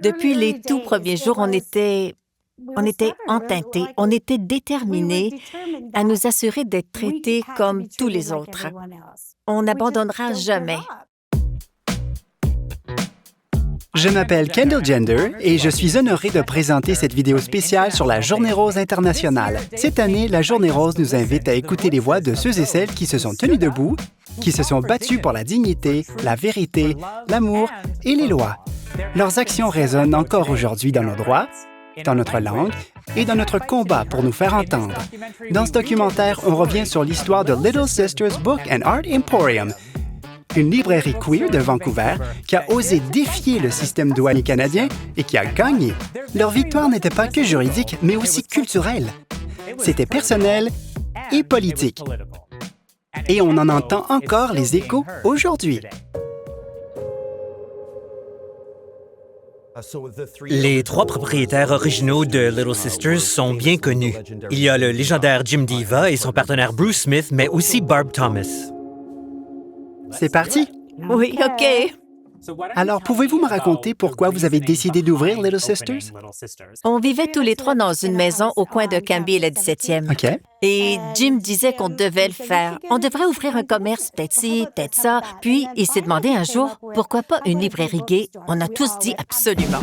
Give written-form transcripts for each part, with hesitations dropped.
Depuis les tout premiers jours, on était enteintés, on était déterminés à nous assurer d'être traités comme tous les autres. On n'abandonnera jamais. Je m'appelle Kendall Gender et je suis honoré de présenter cette vidéo spéciale sur la Journée rose internationale. Cette année, la Journée rose nous invite à écouter les voix de ceux et celles qui se sont tenus debout, qui se sont battus pour la dignité, la vérité, l'amour et les lois. Leurs actions résonnent encore aujourd'hui dans nos droits, dans notre langue et dans notre combat pour nous faire entendre. Dans ce documentaire, on revient sur l'histoire de Little Sisters Book and Art Emporium, une librairie queer de Vancouver qui a osé défier le système douanier canadien et qui a gagné. Leur victoire n'était pas que juridique, mais aussi culturelle. C'était personnel et politique. Et on en entend encore les échos aujourd'hui. Les trois propriétaires originaux de Little Sisters sont bien connus. Il y a le légendaire Jim Diva et son partenaire Bruce Smith, mais aussi Barb Thomas. C'est parti? Oui, OK. Alors, pouvez-vous me raconter pourquoi vous avez décidé d'ouvrir Little Sisters? On vivait tous les trois dans une maison au coin de Cambie et la 17e. OK. Et Jim disait qu'on devait le faire. On devrait ouvrir un commerce, peut-être ci, peut-être ça. Puis, il s'est demandé un jour, pourquoi pas une librairie gay? On a tous dit absolument.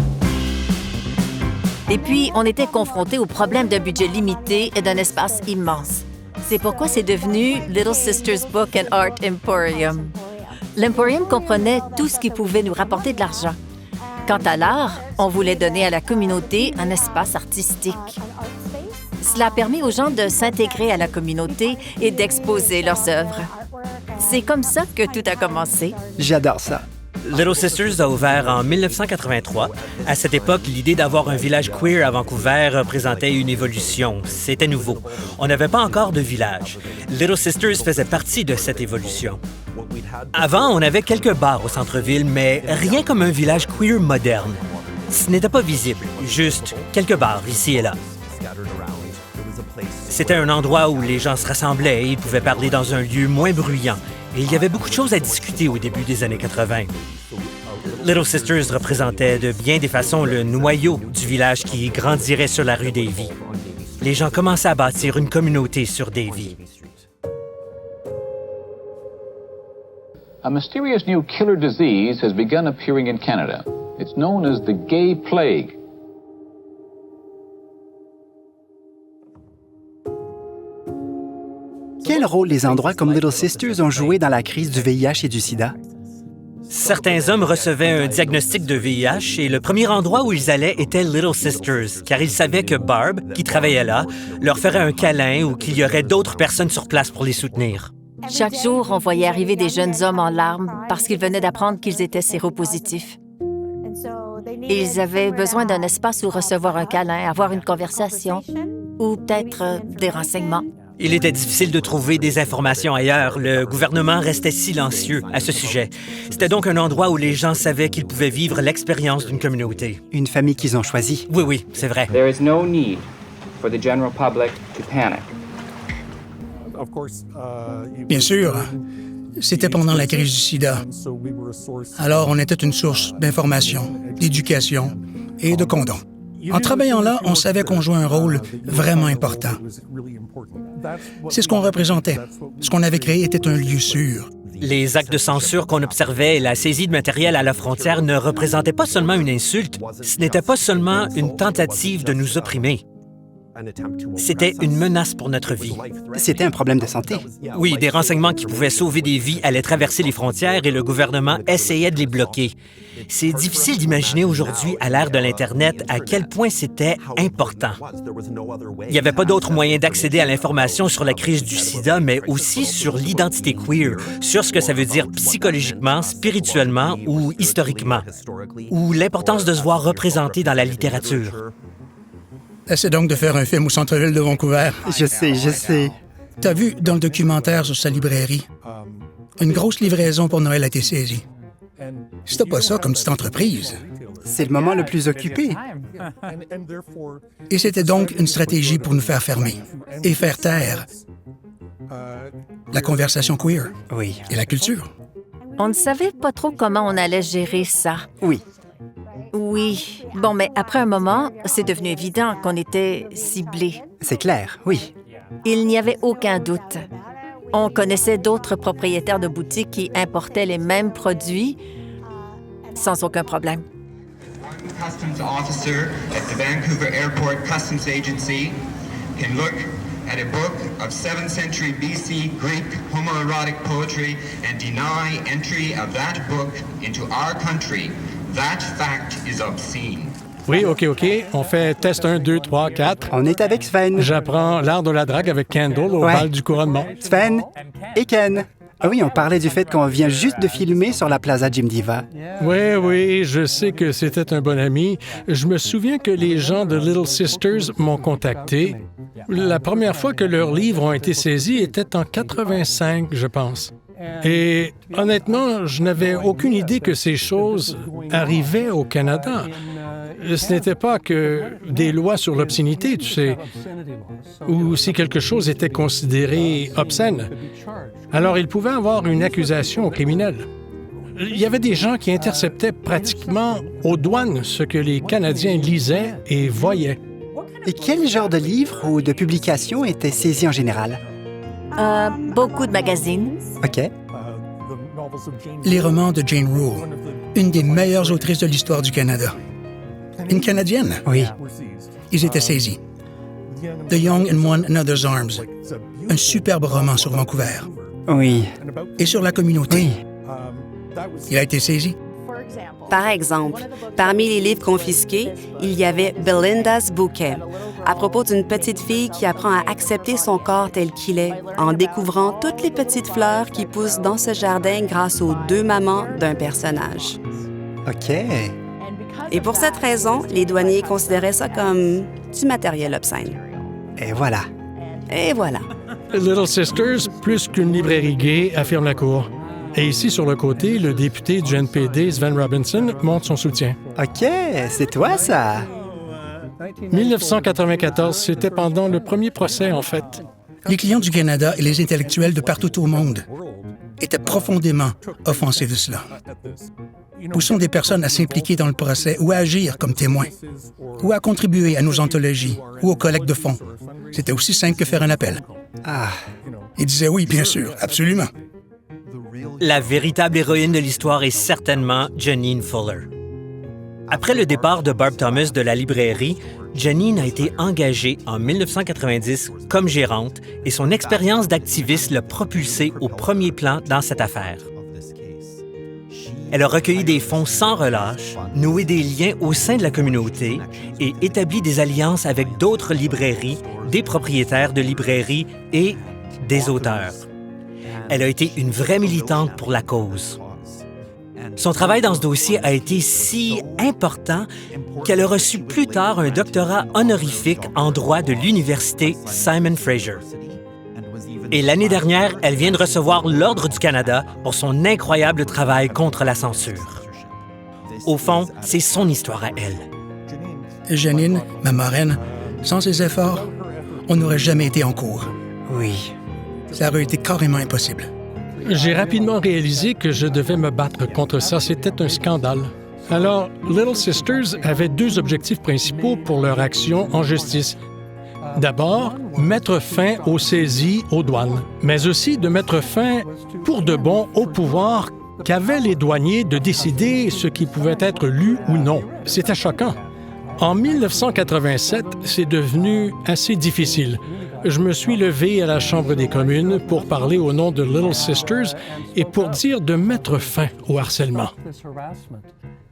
Et puis, on était confrontés au problème d'un budget limité et d'un espace immense. C'est pourquoi c'est devenu Little Sisters Book and Art Emporium. L'Emporium comprenait tout ce qui pouvait nous rapporter de l'argent. Quant à l'art, on voulait donner à la communauté un espace artistique. Cela a permis aux gens de s'intégrer à la communauté et d'exposer leurs œuvres. C'est comme ça que tout a commencé. J'adore ça. Little Sisters a ouvert en 1983. À cette époque, l'idée d'avoir un village queer à Vancouver représentait une évolution. C'était nouveau. On n'avait pas encore de village. Little Sisters faisait partie de cette évolution. Avant, on avait quelques bars au centre-ville, mais rien comme un village queer moderne. Ce n'était pas visible, juste quelques bars ici et là. C'était un endroit où les gens se rassemblaient et ils pouvaient parler dans un lieu moins bruyant. Et il y avait beaucoup de choses à discuter au début des années 80. Little Sisters représentait de bien des façons le noyau du village qui grandirait sur la rue Davie. Les gens commençaient à bâtir une communauté sur Davie. A mysterious new killer disease has begun appearing in Canada. It's known as the gay plague. Quel rôle les endroits comme Little Sisters ont joué dans la crise du VIH et du sida? Certains hommes recevaient un diagnostic de VIH et le premier endroit où ils allaient était Little Sisters, car ils savaient que Barb, qui travaillait là, leur ferait un câlin ou qu'il y aurait d'autres personnes sur place pour les soutenir. Chaque jour, on voyait arriver des jeunes hommes en larmes parce qu'ils venaient d'apprendre qu'ils étaient séropositifs. Ils avaient besoin d'un espace où recevoir un câlin, avoir une conversation ou peut-être des renseignements. Il était difficile de trouver des informations ailleurs. Le gouvernement restait silencieux à ce sujet. C'était donc un endroit où les gens savaient qu'ils pouvaient vivre l'expérience d'une communauté. Une famille qu'ils ont choisie. Oui, c'est vrai. There is no need for the general public to panic. Bien sûr, c'était pendant la crise du sida. Alors, on était une source d'information, d'éducation et de condoms. En travaillant là, on savait qu'on jouait un rôle vraiment important. C'est ce qu'on représentait. Ce qu'on avait créé était un lieu sûr. Les actes de censure qu'on observait et la saisie de matériel à la frontière ne représentaient pas seulement une insulte, ce n'était pas seulement une tentative de nous opprimer. C'était une menace pour notre vie. C'était un problème de santé. Oui, des renseignements qui pouvaient sauver des vies allaient traverser les frontières et le gouvernement essayait de les bloquer. C'est difficile d'imaginer aujourd'hui, à l'ère de l'Internet, à quel point c'était important. Il n'y avait pas d'autre moyen d'accéder à l'information sur la crise du sida, mais aussi sur l'identité queer, sur ce que ça veut dire psychologiquement, spirituellement ou historiquement, ou l'importance de se voir représenté dans la littérature. Essaie donc de faire un film au centre-ville de Vancouver. Je sais. T'as vu dans le documentaire sur sa librairie? Une grosse livraison pour Noël a été saisie. C'était pas ça comme petite entreprise. C'est le moment le plus occupé. Et c'était donc une stratégie pour nous faire fermer et faire taire la conversation queer Oui. et la culture. On ne savait pas trop comment on allait gérer ça. Oui. Oui. Bon, mais après un moment, c'est devenu évident qu'on était ciblés. C'est clair, oui. Il n'y avait aucun doute. On connaissait d'autres propriétaires de boutiques qui importaient les mêmes produits sans aucun problème. Customs officer at the Vancouver Airport Customs Agency can look at a book of 7th century BC Greek homoerotic poetry and deny entry of that book into our country. That fact is obscene. Oui, OK. On fait test 1, 2, 3, 4. On est avec Sven. J'apprends l'art de la drague avec Kendall au Ouais. bal du couronnement. Sven et Ken. Ah oui, on parlait du fait qu'on vient juste de filmer sur la Plaza Jim Diva. Oui, je sais que c'était un bon ami. Je me souviens que les gens de Little Sisters m'ont contacté. La première fois que leurs livres ont été saisis était en 85, je pense. Et honnêtement, je n'avais aucune idée que ces choses arrivaient au Canada. Ce n'était pas que des lois sur l'obscénité, tu sais, ou si quelque chose était considéré obscène. Alors, il pouvait avoir une accusation au criminel. Il y avait des gens qui interceptaient pratiquement aux douanes ce que les Canadiens lisaient et voyaient. Et quel genre de livres ou de publications étaient saisis en général? Beaucoup de magazines. OK. Les romans de Jane Rule, une des meilleures autrices de l'histoire du Canada. Une Canadienne. Oui. Ils étaient saisis. The Young in One Another's Arms, un superbe roman sur Vancouver. Oui. Et sur la communauté. Oui. Il a été saisi. Par exemple, parmi les livres confisqués, il y avait Belinda's Bouquet, à propos d'une petite fille qui apprend à accepter son corps tel qu'il est, en découvrant toutes les petites fleurs qui poussent dans ce jardin grâce aux 2 mamans d'un personnage. OK. Et pour cette raison, les douaniers considéraient ça comme du matériel obscène. Et voilà. Et voilà. Little Sisters, plus qu'une librairie gay, affirme la Cour. Et ici, sur le côté, le député du NPD, Sven Robinson, montre son soutien. OK, c'est toi, ça? 1994, c'était pendant le premier procès, en fait. Les clients du Canada et les intellectuels de partout au monde étaient profondément offensés de cela. Poussons des personnes à s'impliquer dans le procès ou à agir comme témoins, ou à contribuer à nos anthologies ou aux collectes de fonds. C'était aussi simple que faire un appel. Ah. Ils disaient oui, bien sûr, absolument. La véritable héroïne de l'histoire est certainement Janine Fuller. Après le départ de Barb Thomas de la librairie, Janine a été engagée en 1990 comme gérante et son expérience d'activiste l'a propulsée au premier plan dans cette affaire. Elle a recueilli des fonds sans relâche, noué des liens au sein de la communauté et établi des alliances avec d'autres librairies, des propriétaires de librairies et des auteurs. Elle a été une vraie militante pour la cause. Son travail dans ce dossier a été si important qu'elle a reçu plus tard un doctorat honorifique en droit de l'Université Simon Fraser. Et l'année dernière, elle vient de recevoir l'Ordre du Canada pour son incroyable travail contre la censure. Au fond, c'est son histoire à elle. Janine, ma marraine, sans ses efforts, on n'aurait jamais été en cours. Oui. Ça aurait été carrément impossible. J'ai rapidement réalisé que je devais me battre contre ça. C'était un scandale. Alors, Little Sisters avait 2 objectifs principaux pour leur action en justice. D'abord, mettre fin aux saisies aux douanes, mais aussi de mettre fin pour de bon au pouvoir qu'avaient les douaniers de décider ce qui pouvait être lu ou non. C'était choquant. En 1987, c'est devenu assez difficile. Je me suis levé à la Chambre des communes pour parler au nom de Little Sisters et pour dire de mettre fin au harcèlement.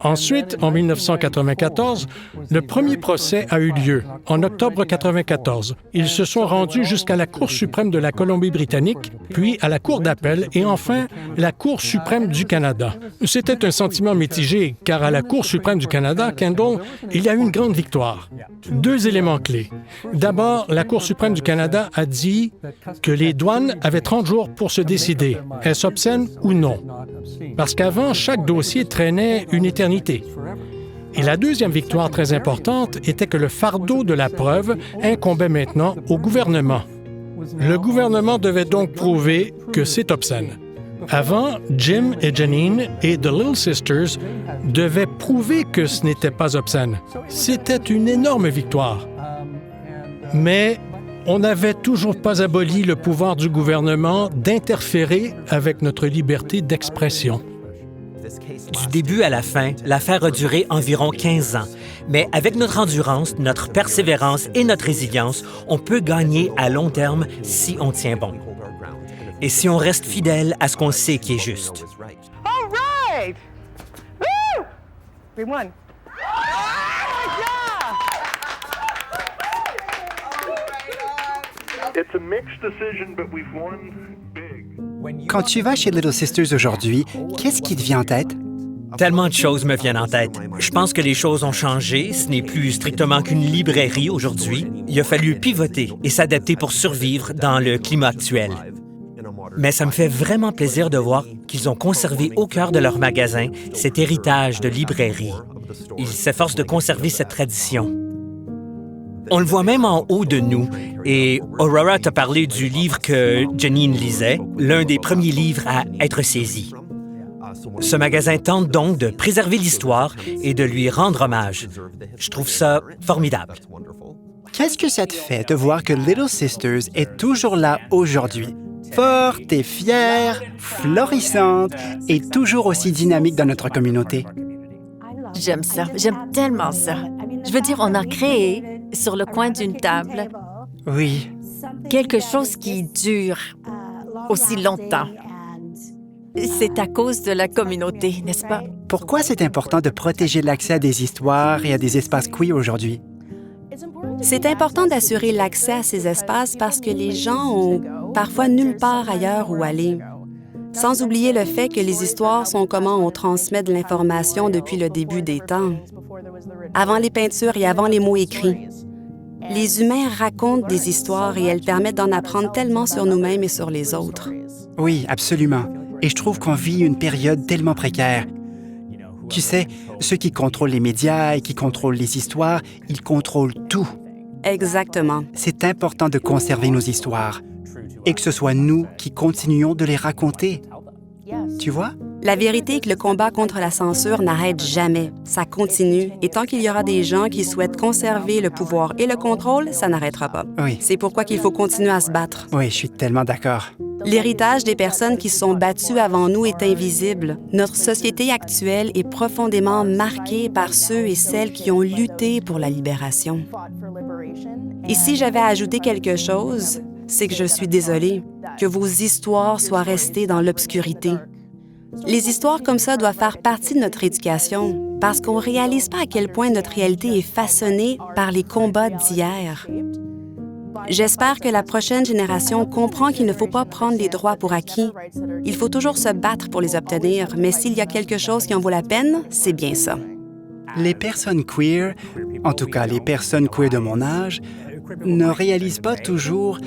Ensuite, en 1994, le premier procès a eu lieu, en octobre 1994. Ils se sont rendus jusqu'à la Cour suprême de la Colombie-Britannique, puis à la Cour d'appel et enfin la Cour suprême du Canada. C'était un sentiment mitigé, car à la Cour suprême du Canada, Kendall, il y a eu une grande victoire. 2 éléments clés. D'abord, la Cour suprême du Canada a dit que les douanes avaient 30 jours pour se décider, est-ce obscène ou non? Parce qu'avant, chaque dossier traînait une éternité. Et la deuxième victoire très importante était que le fardeau de la preuve incombait maintenant au gouvernement. Le gouvernement devait donc prouver que c'est obscène. Avant, Jim et Janine et The Little Sisters devaient prouver que ce n'était pas obscène. C'était une énorme victoire. Mais on n'avait toujours pas aboli le pouvoir du gouvernement d'interférer avec notre liberté d'expression. Du début à la fin, l'affaire a duré environ 15 ans. Mais avec notre endurance, notre persévérance et notre résilience, on peut gagner à long terme si on tient bon. Et si on reste fidèle à ce qu'on sait qui est juste. All right! Woo! We won. It's a mixed decision, but we've won big. Quand tu vas chez Little Sisters aujourd'hui, qu'est-ce qui te vient en tête? Tellement de choses me viennent en tête. Je pense que les choses ont changé. Ce n'est plus strictement qu'une librairie aujourd'hui. Il a fallu pivoter et s'adapter pour survivre dans le climat actuel. Mais ça me fait vraiment plaisir de voir qu'ils ont conservé au cœur de leur magasin cet héritage de librairie. Ils s'efforcent de conserver cette tradition. On le voit même en haut de nous. Et Aurora t'a parlé du livre que Janine lisait, l'un des premiers livres à être saisi. Ce magasin tente donc de préserver l'histoire et de lui rendre hommage. Je trouve ça formidable. Qu'est-ce que ça te fait de voir que Little Sisters est toujours là aujourd'hui? Forte et fière, florissante et toujours aussi dynamique dans notre communauté. J'aime ça. J'aime tellement ça. Je veux dire, on a créé, sur le coin d'une table, Oui. quelque chose qui dure aussi longtemps. C'est à cause de la communauté, n'est-ce pas? Pourquoi c'est important de protéger l'accès à des histoires et à des espaces queer aujourd'hui? C'est important d'assurer l'accès à ces espaces parce que les gens ont parfois nulle part ailleurs où aller. Sans oublier le fait que les histoires sont comment on transmet de l'information depuis le début des temps. Avant les peintures et avant les mots écrits. Les humains racontent des histoires et elles permettent d'en apprendre tellement sur nous-mêmes et sur les autres. Oui, absolument. Et je trouve qu'on vit une période tellement précaire. Tu sais, ceux qui contrôlent les médias et qui contrôlent les histoires, ils contrôlent tout. Exactement. C'est important de conserver nos histoires et que ce soit nous qui continuons de les raconter. Tu vois? La vérité est que le combat contre la censure n'arrête jamais. Ça continue. Et tant qu'il y aura des gens qui souhaitent conserver le pouvoir et le contrôle, ça n'arrêtera pas. Oui. C'est pourquoi qu'il faut continuer à se battre. Oui, je suis tellement d'accord. L'héritage des personnes qui se sont battues avant nous est invisible. Notre société actuelle est profondément marquée par ceux et celles qui ont lutté pour la libération. Et si j'avais à ajouter quelque chose, c'est que je suis désolée que vos histoires soient restées dans l'obscurité. Les histoires comme ça doivent faire partie de notre éducation parce qu'on ne réalise pas à quel point notre réalité est façonnée par les combats d'hier. J'espère que la prochaine génération comprend qu'il ne faut pas prendre les droits pour acquis. Il faut toujours se battre pour les obtenir, mais s'il y a quelque chose qui en vaut la peine, c'est bien ça. Les personnes queer, en tout cas les personnes queer de mon âge, ne réalisent pas toujours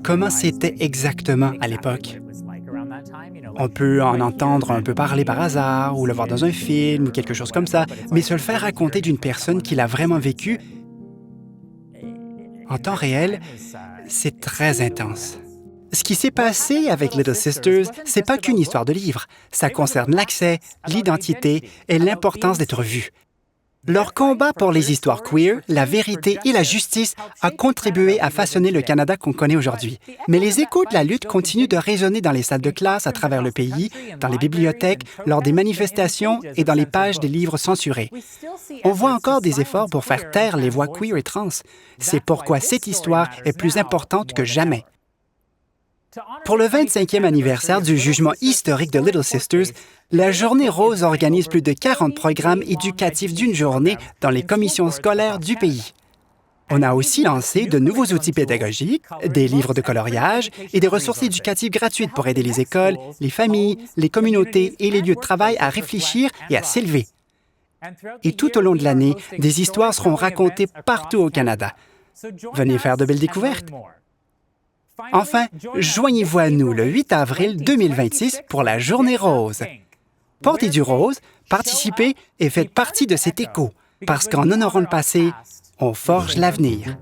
comment c'était exactement à l'époque. On peut en entendre un peu parler par hasard ou le voir dans un film ou quelque chose comme ça, mais se le faire raconter d'une personne qui l'a vraiment vécu en temps réel, c'est très intense. Ce qui s'est passé avec Little Sisters, c'est pas qu'une histoire de livre. Ça concerne l'accès, l'identité et l'importance d'être vu. Leur combat pour les histoires queer, la vérité et la justice a contribué à façonner le Canada qu'on connaît aujourd'hui. Mais les échos de la lutte continuent de résonner dans les salles de classe à travers le pays, dans les bibliothèques, lors des manifestations et dans les pages des livres censurés. On voit encore des efforts pour faire taire les voix queer et trans. C'est pourquoi cette histoire est plus importante que jamais. Pour le 25e anniversaire du jugement historique de Little Sisters, la Journée rose organise plus de 40 programmes éducatifs d'une journée dans les commissions scolaires du pays. On a aussi lancé de nouveaux outils pédagogiques, des livres de coloriage et des ressources éducatives gratuites pour aider les écoles, les familles, les communautés et les lieux de travail à réfléchir et à s'élever. Et tout au long de l'année, des histoires seront racontées partout au Canada. Venez faire de belles découvertes. Enfin, joignez-vous à nous le 8 avril 2026 pour la Journée rose. Portez du rose, participez et faites partie de cet écho, parce qu'en honorant le passé, on forge l'avenir.